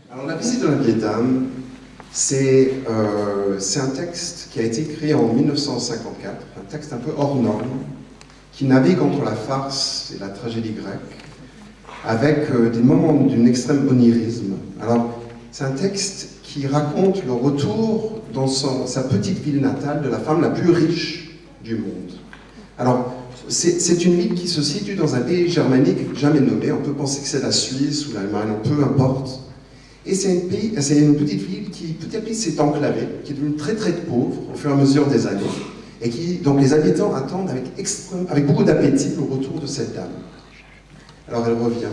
Alors, La visite de la vieille dame, c'est un texte qui a été écrit en 1954, un texte un peu hors norme, qui navigue entre la farce et la tragédie grecque, avec des moments d'une extrême onirisme. Alors, c'est un texte qui raconte le retour dans sa petite ville natale de la femme la plus riche du monde. Alors, c'est une ville qui se situe dans un pays germanique jamais nommé. On peut penser que c'est la Suisse ou l'Allemagne, peu importe. Et c'est une petite ville qui, petit à petit, s'est enclavée, qui est devenue très très pauvre au fur et à mesure des années, et donc les habitants attendent avec beaucoup d'appétit le retour de cette dame. Alors elle revient,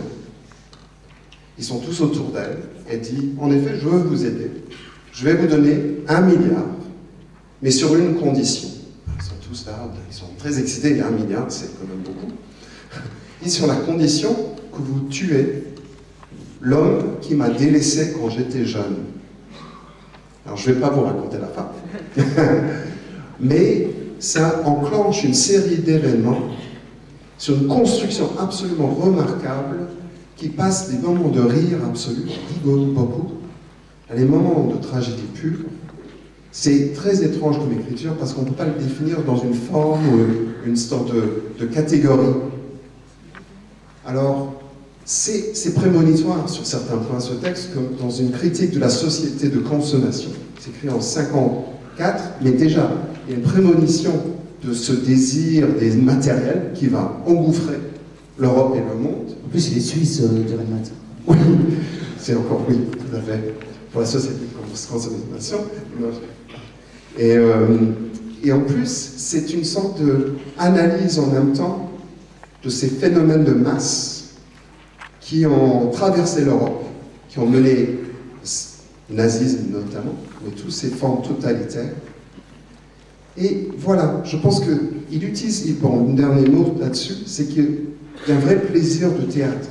ils sont tous autour d'elle, elle dit, en effet, je veux vous aider, je vais vous donner 1 milliard, mais sur une condition. Ils sont tous là, ils sont très excités, et 1 milliard, c'est quand même beaucoup. Et sur la condition que vous tuez l'homme qui m'a délaissé quand j'étais jeune. Alors je ne vais pas vous raconter la fin, mais ça enclenche une série d'événements sur une construction absolument remarquable qui passe des moments de rire absolu, on rigole beaucoup, à des moments de tragédie pure. C'est très étrange comme écriture parce qu'on ne peut pas le définir dans une forme ou une sorte de catégorie. Alors, c'est prémonitoire sur certains points ce texte, comme dans une critique de la société de consommation. C'est écrit en 1954, mais déjà, il y a une prémonition de ce désir des matériels qui va engouffrer l'Europe et le monde. En plus, il est suisse, dirait Matt. Oui, c'est encore, oui, tout à fait, pour la société de consommation. Et en plus, c'est une sorte d'analyse en même temps de ces phénomènes de masse qui ont traversé l'Europe, qui ont mené le nazisme notamment, mais toutes ces formes totalitaires. Et voilà, je pense qu'il utilise, bon, un dernier mot là-dessus, c'est qu'il y a un vrai plaisir de théâtre.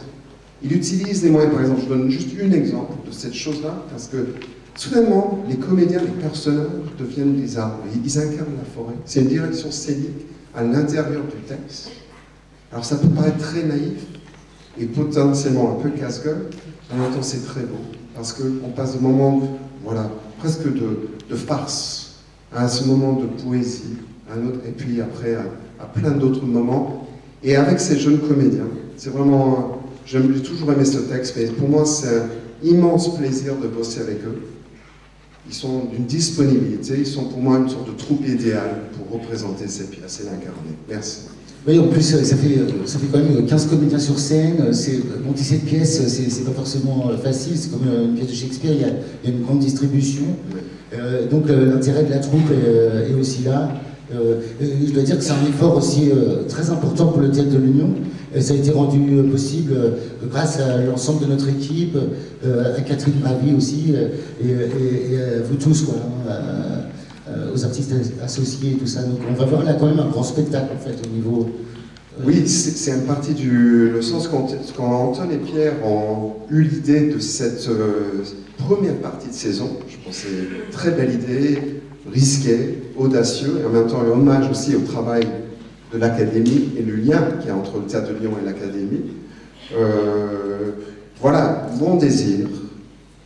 Il utilise des moyens, par exemple, je donne juste un exemple de cette chose-là, parce que soudainement, les comédiens, les personnages deviennent des arbres, ils incarnent la forêt. C'est une direction scénique à l'intérieur du texte. Alors ça peut paraître très naïf, et potentiellement un peu casse-gueule, en même temps c'est très beau, parce qu'on passe de moments, voilà, presque de farce, à ce moment de poésie, à un autre, et puis après à plein d'autres moments, et avec ces jeunes comédiens, c'est vraiment, j'ai toujours aimé ce texte, mais pour moi c'est un immense plaisir de bosser avec eux. Ils sont d'une disponibilité, ils sont pour moi une sorte de troupe idéale pour représenter ces pièces et l'incarner. Merci. Oui, en plus, ça fait quand même 15 comédiens sur scène. Monter cette pièce, c'est pas forcément facile. C'est comme une pièce de Shakespeare, il y a une grande distribution. Donc l'intérêt de la troupe est aussi là. Je dois dire que c'est un effort aussi très important pour le Théâtre de l'Union. Ça a été rendu possible grâce à l'ensemble de notre équipe, à Catherine Bravy aussi, et à vous tous, quoi. Aux artistes associés et tout ça. Donc on va voir là quand même un grand spectacle en fait au niveau... Oui, c'est une partie le sens quand Antoine et Pierre ont eu l'idée de cette première partie de saison. Je pense que c'est une très belle idée, risquée, audacieux, et en même temps un hommage aussi au travail de l'Académie et le lien qu'il y a entre le Théâtre de Lyon et l'Académie. Voilà, mon désir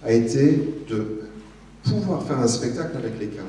a été de pouvoir faire un spectacle avec les 15.